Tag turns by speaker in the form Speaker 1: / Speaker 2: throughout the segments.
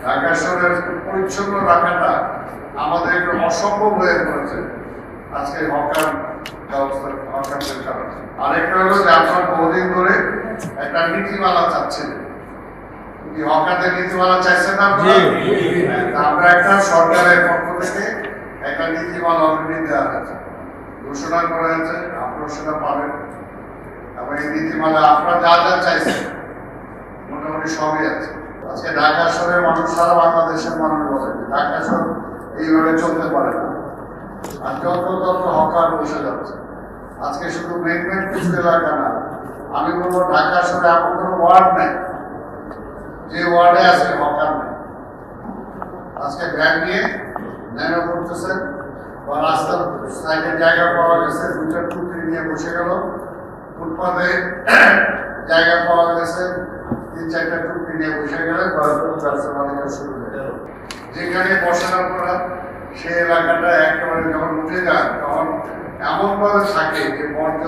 Speaker 1: ঢাকা শহরের পরিচ্ছন্ন রাখাটা আমাদের অসম্ভব হয়ে পড়েছে আজকে হকার ব্যবস্থা হকারদের কারণে। আরেকটা হলো যে আপনার বহুদিন ধরে একটা নীতিমালা চাচ্ছেন, কি হকারদের নীতিমালা চাইছেন না আপনারা? আমরা একটা সরকারের পক্ষ থেকে একটা নীতিমালা অলরেডি দেওয়া হয়েছে, ঘোষণা করা হয়েছে, আপনারা সেটা পাবেন। এবং এই নীতিমালা আপনারা যা যা চাইছেন মোটামুটি সবই আছে। আজকে ঢাকা শহরের মানুষ সারা বাংলাদেশের মানুষ বলে ঢাকা শহর এইভাবে চলতে পারে না, আর যত তত হকার বসে যাচ্ছে। আজকে শুধু মেন কিছু এলাকা না, আমি বলবো ঢাকা শহরে এমন কোনো ওয়ার্ড নেই যে ওয়ার্ডে আজকে হকার নেই। আজকে ভ্যান নিয়ে নেমে পড়তেছেন বা রাস্তার সাইডের জায়গা পাওয়া গেছে, দুটো টুকরি নিয়ে বসে গেল, ফুটপাতে জায়গা পাওয়া গেছে, 3-4টা টুকরি নিয়ে বসে গেলে ব্যবসা বাণিজ্য শুরু হয়ে গেল। যেখানে বসানোর পর সে এলাকাটা একেবারে যখন উঠে যান তখন এমনভাবে থাকে যে বর্জ্য,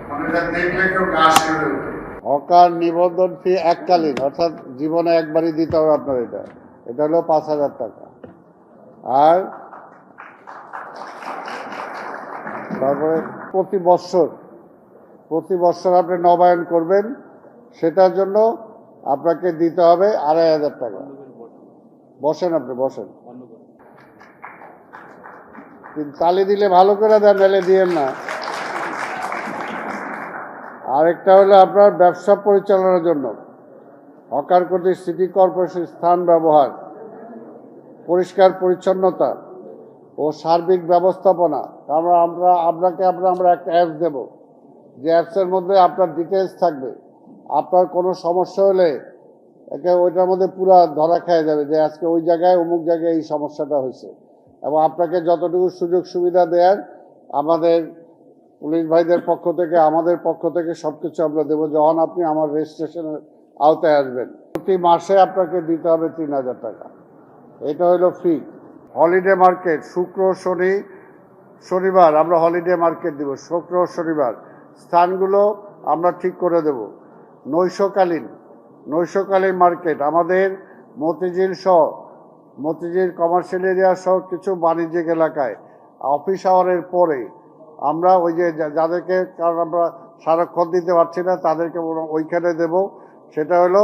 Speaker 1: মানে এটা দেখলে কেউ গা শিউরে ওঠে। হকার নিবন্ধন ফি এককালীন, অর্থাৎ জীবনে একবারই দিতে হবে আপনার। এটা হলো 5,000 টাকা। আর তারপরে প্রতি বৎসর আপনি নবায়ন করবেন, সেটার জন্য আপনাকে দিতে হবে 2,500 টাকা। বসেন, আপনি বসেন, তালি দিলে ভালো করে দেন, নাহলে দিয়েন না। আরেকটা হলো আপনার ব্যবসা পরিচালনার জন্য হকার কর্তৃক সিটি কর্পোরেশন স্থান ব্যবহার, পরিষ্কার পরিচ্ছন্নতা ও সার্বিক ব্যবস্থাপনা। আমরা একটা অ্যাপস দেব, যে অ্যাপসের মধ্যে আপনার ডিটেলস থাকবে। আপনার কোনো সমস্যা হলে ওইটার মধ্যে পুরো ধরা খেয়ে যাবে যে আজকে ওই জায়গায় অমুক জায়গায় এই সমস্যাটা হয়েছে, এবং আপনাকে যতটুকু সুযোগ সুবিধা দেওয়ার আমাদের পুলিশ ভাইদের পক্ষ থেকে, আমাদের পক্ষ থেকে সবকিছু আমরা দেবো যখন আপনি আমার রেজিস্ট্রেশনের আওতায় আসবেন। প্রতি মাসে আপনাকে দিতে হবে 3,000 টাকা। এটা হলো ফি। হলিডে মার্কেট শুক্র শনিবার আমরা হলিডে মার্কেট দিব, শুক্র শনিবার। স্থানগুলো আমরা ঠিক করে দেব। নৈশকালীন মার্কেট আমাদের মতিঝিল কমার্শিয়াল এরিয়া সহ কিছু বাণিজ্যিক এলাকায় অফিস আওয়ারের পরে আমরা ওই যে যাদেরকে, কারণ আমরা সারাক্ষণ দিতে পারছি না, তাদেরকে ওইখানে দেব। সেটা হলো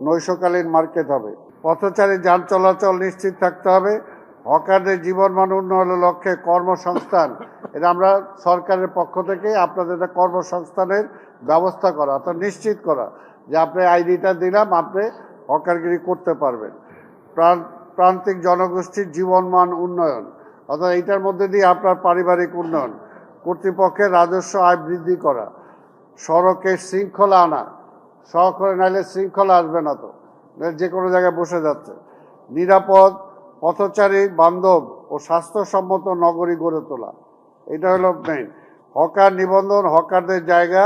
Speaker 1: নৈশকালীন মার্কেট হবে। পথচারী যান চলাচল নিশ্চিত থাকতে হবে। হকারদের জীবনমান উন্নয়নের লক্ষ্যে কর্মসংস্থান, এটা আমরা সরকারের পক্ষ থেকে আপনাদের কর্মসংস্থানের ব্যবস্থা করা, অর্থাৎ নিশ্চিত করা যে আপনি আইডিটা দিলাম, আপনি হকারগিরি করতে পারবেন। প্রান্তিক জনগোষ্ঠীর জীবনমান উন্নয়ন, অর্থাৎ এইটার মধ্যে দিয়ে আপনার পারিবারিক উন্নয়ন, কর্তৃপক্ষের রাজস্ব আয় বৃদ্ধি করা, সড়কে শৃঙ্খলা আনা, সড়কে নাইলে শৃঙ্খলা আসবে না, তো যে কোনো জায়গায় বসে যাচ্ছে। নিরাপদ, পথচারী বান্ধব ও স্বাস্থ্যসম্মত নগরী গড়ে তোলা, এটা হলো মেইন। হকার নিবন্ধন, হকারদের জায়গা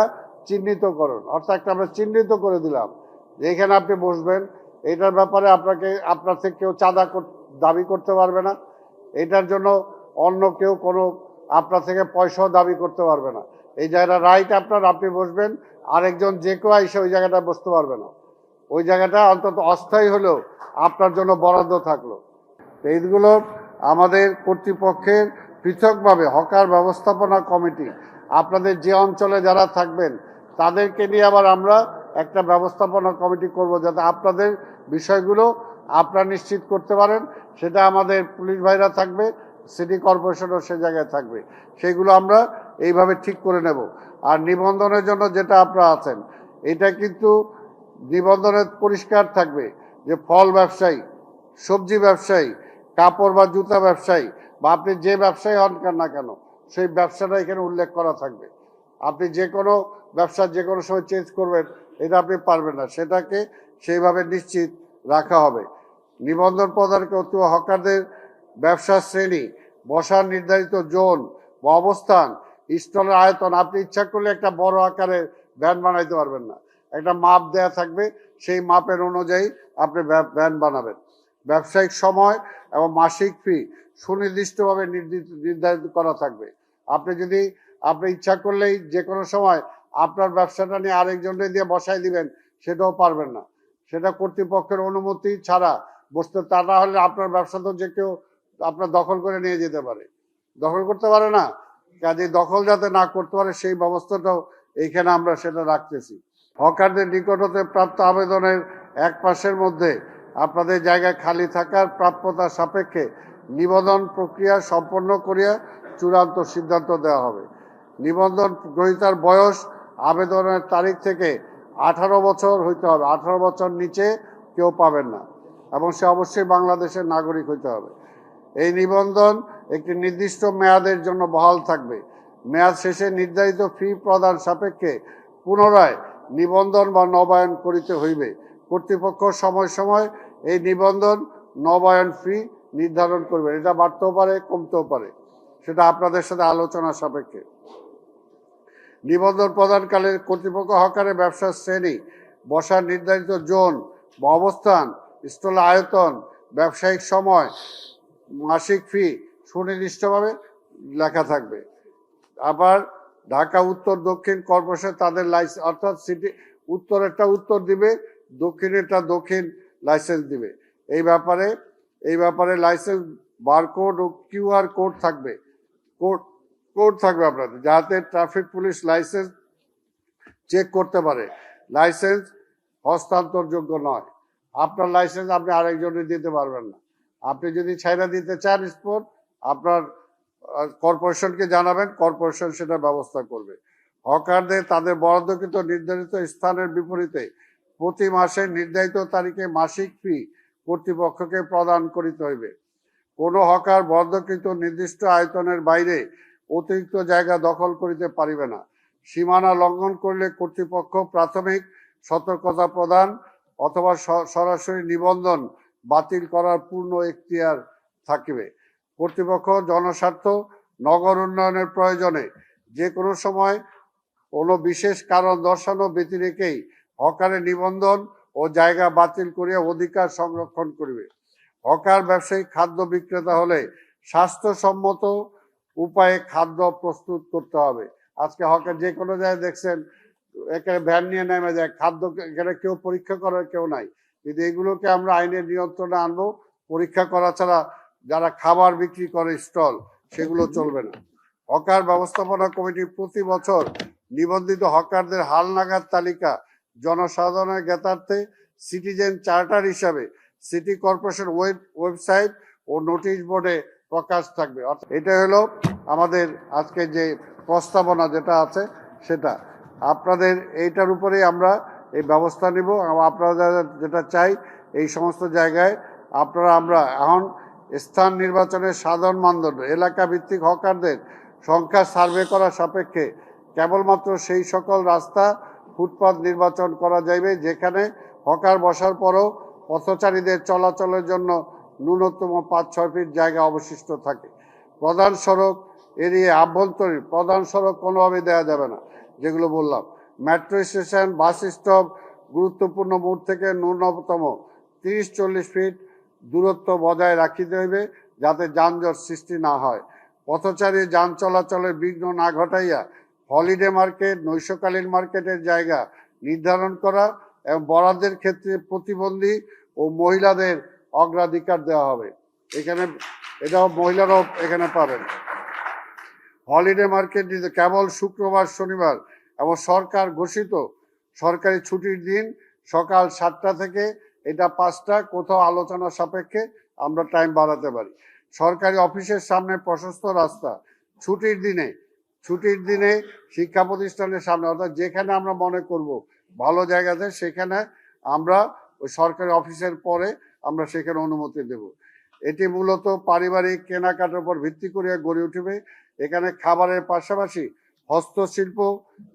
Speaker 1: চিহ্নিতকরণ, অর্থাৎ আমরা চিহ্নিত করে দিলাম যে এখানে আপনি বসবেন। এটার ব্যাপারে আপনার থেকে কেউ চাঁদা দাবি করতে পারবে না। এটার জন্য অন্য কেউ কোনো আপনার থেকে পয়সাও দাবি করতে পারবে না। এই জায়গাটা রাইট আপনার, আপনি বসবেন, আরেকজন যে কেউ এসে ওই জায়গাটা বসতে পারবে না। ওই জায়গাটা অন্তত অস্থায়ী হলেও আপনার জন্য বরাদ্দ থাকলো। এইগুলো আমাদের কর্তৃপক্ষের পৃথকভাবে হকার ব্যবস্থাপনা কমিটি, আপনাদের যে অঞ্চলে যারা থাকবেন তাদেরকে নিয়ে আবার আমরা একটা ব্যবস্থাপনা কমিটি করব, যাতে আপনাদের বিষয়গুলো আপনারা নিশ্চিত করতে পারেন। সেটা আমাদের পুলিশ ভাইরা থাকবে, সিটি কর্পোরেশনও সে জায়গায় থাকবে, সেগুলো আমরা এইভাবে ঠিক করে নেব। আর নিবন্ধনের জন্য যেটা আপনারা আছেন, এটা কিন্তু নিবন্ধনের পরিষ্কার থাকবে যে ফল ব্যবসায়ী, সবজি ব্যবসায়ী, কাপড় বা জুতা ব্যবসায়ী, বা আপনি যে ব্যবসায়ী হন না কেন, সেই ব্যবসাটা এখানে উল্লেখ করা থাকবে। আপনি যে কোনো ব্যবসা যে কোনো সময় চেঞ্জ করবেন, এটা আপনি পারবেন না, সেটাকে সেইভাবে নিশ্চিত রাখা হবে। নিবন্ধন প্রদান করতে হকারদের ব্যবসার শ্রেণী, বসার নির্ধারিত জোন বা অবস্থান, স্টলের আয়তন, আপনি ইচ্ছা করলে একটা বড় আকারের ভ্যান বানাইতে পারবেন না, একটা মাপ দেয়া থাকবে, সেই মাপের অনুযায়ী আপনি ভ্যান বানাবেন। ব্যবসায়িক সময় এবং মাসিক ফি সুনির্দিষ্টভাবে নির্ধারিত করা থাকবে। আপনি ইচ্ছা করলেই যে কোনো সময় আপনার ব্যবসাটা নিয়ে আরেকজনকে দিয়ে বসাই দিবেন, সেটাও পারবেন না। সেটা কর্তৃপক্ষের অনুমতি ছাড়া বসতে, তা না হলে আপনার ব্যবসা তো যে কেউ আপনার দখল করে নিয়ে যেতে পারে, দখল করতে পারে না। কাজে দখল যাতে না করতে পারে সেই ব্যবস্থাটাও এইখানে আমরা সেটা রাখতেছি। হকারদের নিকট হতে প্রাপ্ত আবেদনের 1 মাসের মধ্যে আপনাদের জায়গায় খালি থাকার প্রাপ্যতা সাপেক্ষে নিবন্ধন প্রক্রিয়া সম্পন্ন করিয়া চূড়ান্ত সিদ্ধান্ত দেওয়া হবে। নিবন্ধন গ্রহীতার বয়স আবেদনের তারিখ থেকে 18 বছর হইতে হবে। 18 বছর নিচে কেউ পাবেন না, এবং সে অবশ্যই বাংলাদেশের নাগরিক হইতে হবে। এই নিবন্ধন একটি নির্দিষ্ট মেয়াদের জন্য বহাল থাকবে। মেয়াদ শেষে নির্ধারিত ফি প্রদান সাপেক্ষে পুনরায় নিবন্ধন বা নবায়ন করিতে হইবে। কর্তৃপক্ষ সময় সময় এই নিবন্ধন নবায়ন ফি নির্ধারণ করবে। এটা বাড়তেও পারে, কমতেও পারে, সেটা আপনাদের সাথে আলোচনা সাপেক্ষে। নিবন্ধন প্রদানকালে কর্তৃপক্ষ হকারের ব্যবসার শ্রেণী, বসার নির্ধারিত জোন বা অবস্থান, স্টল আয়তন, ব্যবসায়িক সময়, মাসিক ফি সুনির্দিষ্টভাবে লেখা থাকবে। আবার ঢাকা উত্তর দক্ষিণ কর্পোরেশন তাদের লাইসেন্স, অর্থাৎ সিটি উত্তরেরটা উত্তর দিবে, দক্ষিণেরটা দক্ষিণ লাইসেন্স দিবে। এই ব্যাপারে লাইসেন্স বারকোড ও কিউআর কোড থাকবে, কোড থাকবে আপনাদের, যাতে ট্রাফিক পুলিশ লাইসেন্স চেক করতে পারে। লাইসেন্স হস্তান্তরযোগ্য নয়। আপনার লাইসেন্স আপনি আরেকজনের দিতে পারবেন না। আপনি যদি ছাইরা দিতে চান স্পট, আপনার কর্পোরেশনকে জানাবেন, কর্পোরেশন সেটা ব্যবস্থা করবে। হকারদের তাদের বরাদ্দকৃত নির্ধারিত স্থানের বিপরীতে প্রতি মাসে নির্ধারিত তারিখে মাসিক ফি কর্তৃপক্ষকে প্রদান করিতে হইবে। কোনো হকার বরাদ্দকৃত নির্দিষ্ট আয়তনের বাইরে অতিরিক্ত জায়গা দখল করিতে পারিবে না। সীমানা লঙ্ঘন করলে কর্তৃপক্ষ প্রাথমিক সতর্কতা প্রদান অথবা সরাসরি নিবন্ধন বাতিল করার পূর্ণ এখতিয়ার থাকিবে। কর্তৃপক্ষ জনস্বার্থ, নগর উন্নয়নের প্রয়োজনে যে কোনো সময় কোনো বিশেষ কারণ দর্শানো ব্যতি রেখেই হকারের নিবন্ধন ও জায়গা বাতিল করিয়া অধিকার সংরক্ষণ করিবে। হকার ব্যবসায়ী খাদ্য বিক্রেতা হলে স্বাস্থ্যসম্মত উপায়ে খাদ্য প্রস্তুত করতে হবে। আজকে হকার যে কোনো জায়গায় দেখছেন এখানে ভ্যান নিয়ে নেমে যায়, খাদ্য এখানে কেউ পরীক্ষা করার কেউ নাই। কিন্তু এগুলোকে আমরা আইনের নিয়ন্ত্রণে আনবো। পরীক্ষা করা ছাড়া যারা খাবার বিক্রি করে স্টল, সেগুলো চলবে না। হকার ব্যবস্থাপনা কমিটি প্রতি বছর নিবন্ধিত হকারদের হালনাগাদ তালিকা জনসাধারণের জ্ঞাতার্থে সিটিজেন চার্টার হিসাবে সিটি কর্পোরেশন ওয়েবসাইট ও নোটিশ বোর্ডে প্রকাশ থাকবে। এটা হলো আমাদের আজকে যে প্রস্তাবনা যেটা আছে সেটা। আপনাদের এইটার উপরেই আমরা এই ব্যবস্থা নিব। আপনারা যেটা চাই এই সমস্ত জায়গায় আমরা এখন স্থান নির্বাচনের সাধারণ মানদণ্ড, এলাকা ভিত্তিক হকারদের সংখ্যা সার্ভে করা সাপেক্ষে কেবলমাত্র সেই সকল রাস্তা ফুটপাত নির্বাচন করা যাইবে যেখানে হকার বসার পরও পথচারীদের চলাচলের জন্য ন্যূনতম 5-6 ফিট জায়গা অবশিষ্ট থাকে। প্রধান সড়ক এরিয়া আভ্যন্তরীণ প্রধান সড়ক কোনোভাবে দেওয়া যাবে না, যেগুলো বললাম। মেট্রো স্টেশন, বাস স্টপ, গুরুত্বপূর্ণ মোড় থেকে ন্যূনতম 30-40 ফিট দূরত্ব বজায় রাখিতে হইবে, যাতে যানজট সৃষ্টি না হয়। পথচারী যান চলাচলের বিঘ্ন না ঘটাইয়া হলিডে মার্কেট, নৈশকালীন মার্কেটের জায়গা নির্ধারণ করা এবং বরাদ্দের ক্ষেত্রে প্রতিবন্ধী ও মহিলাদের অগ্রাধিকার দেওয়া হবে। এটাও মহিলারাও এখানে পাবেন। হলিডে মার্কেট কেবল শুক্রবার, শনিবার এবং সরকার ঘোষিত সরকারি ছুটির দিন সকাল 7টা থেকে এটা 5টা, কোথাও আলোচনা সাপেক্ষে আমরা টাইম বাড়াতে পারি। সরকারি অফিসের সামনে প্রশস্ত রাস্তা, ছুটির দিনে শিক্ষা প্রতিষ্ঠানের সামনে, অর্থাৎ যেখানে আমরা মনে করব ভালো জায়গাতে সেখানে আমরা ওই সরকারি অফিসের পরে আমরা সেখানে অনুমতি দেব। এটি মূলত পারিবারিক কেনাকাটার উপর ভিত্তি করে গড়ে উঠবে। এখানে খাবারের পাশাপাশি হস্তশিল্প,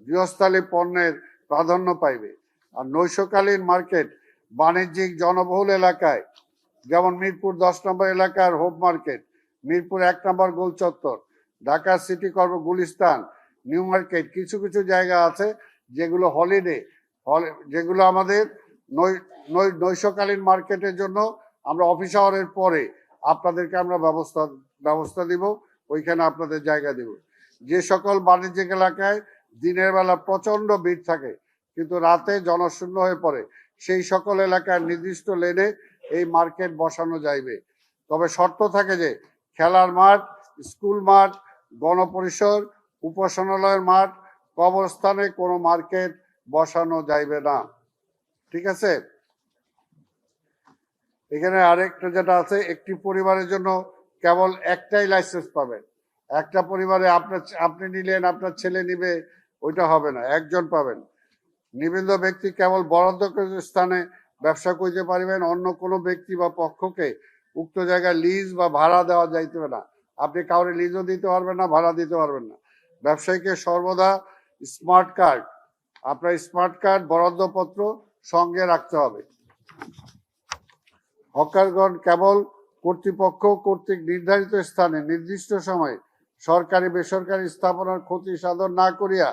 Speaker 1: গৃহস্থালী পণ্যের প্রাধান্য পাইবে। আর নৈশকালীন মার্কেট বাণিজ্যিক জনবহুল এলাকায়, যেমন মিরপুর 10 নম্বর এলাকার হোপ মার্কেট, মিরপুর 1 নম্বর গোল চত্বর, Dhaka city corporation Gulistan, new market, কিছু কিছু জায়গা আছে যেগুলো যেগুলো আমাদের নৈশকালীন মার্কেটের জন্য আমরা অফিস আওয়ারের পরে আপনাদেরকে আমরা ব্যবস্থা দিব, ওইখানে আপনাদের জায়গা দিব। যে সকল বাণিজ্যিক এলাকায় দিনের বেলা প্রচন্ড ভিড় থাকে কিন্তু রাতে জনশূন্য হয়ে পড়ে, সেই সকল এলাকার নির্দিষ্ট লেনে এই মার্কেট বসানো যাইবে। তবে শর্ত থাকে যে খেলার মাঠ, স্কুল মাঠ, গণপরিসর, উপাসনালয়ের মাঠ, কবরস্থানে কোনো মার্কেট বসানো যাইবে না। ঠিক আছে? এখানে আরেকটা যেটা আছে, একটি পরিবারের জন্য কেবল একটাই লাইসেন্স পাবেন। একটা পরিবারে আপনি নিলেন, আপনার ছেলে নিবে, ওইটা হবে না, একজন পাবেন। নিবন্ধ ব্যক্তি কেবল বরাদ্দকৃত স্থানে ব্যবসা করতে পারিবেন, অন্য কোনো ব্যক্তি বা পক্ষকে উক্ত জায়গায় লিজ বা ভাড়া দেওয়া যাইতে না। আপনি কাউরে লিজও দিতে পারবেন না, ভাড়া দিতে পারবেন না। ব্যবসায়ীকে সর্বদা স্মার্ট কার্ড, আপনার স্মার্ট কার্ড বরাদ্দপত্র সঙ্গে রাখতে হবে। হকারগণ কেবল কর্তৃপক্ষ কর্তৃক নির্ধারিত স্থানে নির্দিষ্ট সময়ে সরকারি বেসরকারি স্থাপনার ক্ষতি সাধন না করিয়া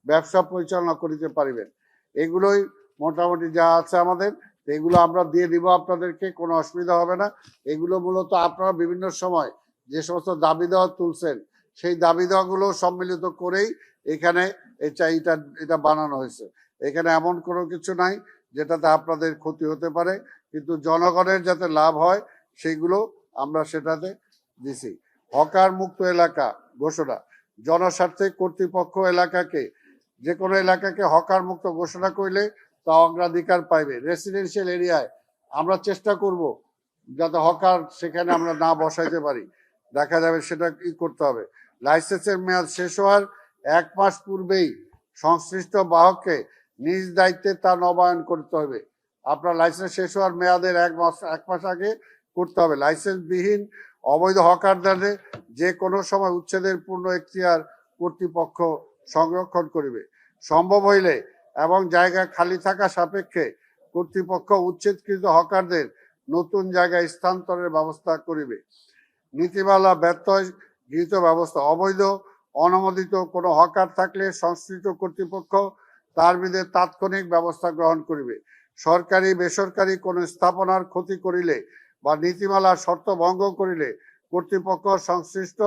Speaker 1: ব্যবসা পরিচালনা করিতে পারিবেন। এগুলোই মোটামুটি যা আছে আমাদের, এগুলো আমরা দিয়ে দিব আপনাদেরকে, কোনো অসুবিধা হবে না। এগুলো মূলত আপনারা বিভিন্ন সময় যে সমস্ত দাবি দেওয়া তুলছেন, সেই দাবি দেওয়াগুলো সম্মিলিত করেই এখানে এটা বানানো হয়েছে। এখানে এমন কোনো কিছু নাই যেটাতে আপনাদের ক্ষতি হতে পারে, কিন্তু জনগণের যাতে লাভ হয় সেগুলো আমরা সেটাতে দিছি। হকার মুক্ত এলাকা ঘোষণা, জনস্বার্থে কর্তৃপক্ষ এলাকাকে, যে কোনো এলাকাকে হকার মুক্ত ঘোষণা করলে তা অগ্রাধিকার পাইবে। রেসিডেন্সিয়াল এরিয়ায় আমরা চেষ্টা করব যাতে হকার সেখানে আমরা না বসাইতে পারি, দেখা যাবে সেটা কি করতে হবে। লাইসেন্সের মেয়াদ শেষ হওয়ার 1 মাস পূর্বেই সংশ্লিষ্ট বাহককে নিজ দায়িত্বে তা নবায়ন করতে হবে। আপনার লাইসেন্স শেষ হওয়ার মেয়াদের 1 মাস আগে করতে হবে। লাইসেন্সবিহীন অবৈধ হকারদারে যে কোনো সময় উচ্ছেদের পূর্ণ এখতিয়ার কর্তৃপক্ষ সংরক্ষণ করিবে। সম্ভব হইলে এবং জায়গা খালি থাকা সাপেক্ষে কর্তৃপক্ষ উচ্ছেদকৃত হকারদের নতুন জায়গায় স্থানান্তরের ব্যবস্থা করিবে। নীতিমালা ব্যত্যয় গৃহীত ব্যবস্থা, অবৈধ অনুমোদিত কোনো হকার থাকলে সংশ্লিষ্ট কর্তৃপক্ষ তার বিরুদ্ধে তাৎক্ষণিক ব্যবস্থা গ্রহণ করিবে। সরকারি বেসরকারি কোনো স্থাপনার ক্ষতি করিলে বা নীতিমালার শর্ত ভঙ্গ করিলে কর্তৃপক্ষ সংশ্লিষ্ট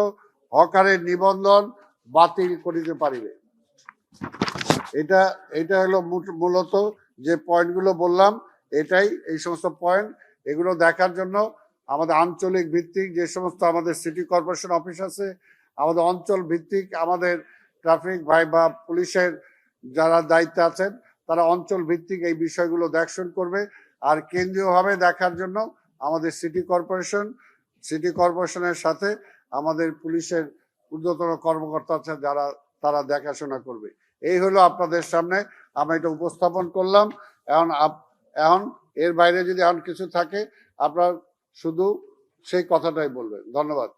Speaker 1: হকারের নিবন্ধন বাতিল করিতে পারিবে। এটা হলো মূলত যে পয়েন্টগুলো বললাম, এটাই এই সমস্ত পয়েন্ট। এগুলো দেখার জন্য আমাদের আঞ্চলিক ভিত্তিক যে সমস্ত আমাদের সিটি কর্পোরেশন অফিস আছে, আমাদের অঞ্চল ভিত্তিক আমাদের ট্রাফিক ভাই বা পুলিশের যারা দায়িত্বে আছেন, তারা অঞ্চল ভিত্তিক এই বিষয়গুলো দেখশন করবে। আর কেন্দ্রীয়ভাবে দেখার জন্য আমাদের সিটি কর্পোরেশনের সাথে আমাদের পুলিশের ঊর্ধ্বতন কর্মকর্তা আছেন, তারা দেখাশোনা করবে। এই হলো আপনাদের সামনে আমরা এটা উপস্থাপন করলাম। এখন এর বাইরে যদি এখন কিছু থাকে আপনারা শুধু সেই কথাটাই বলবেন। ধন্যবাদ।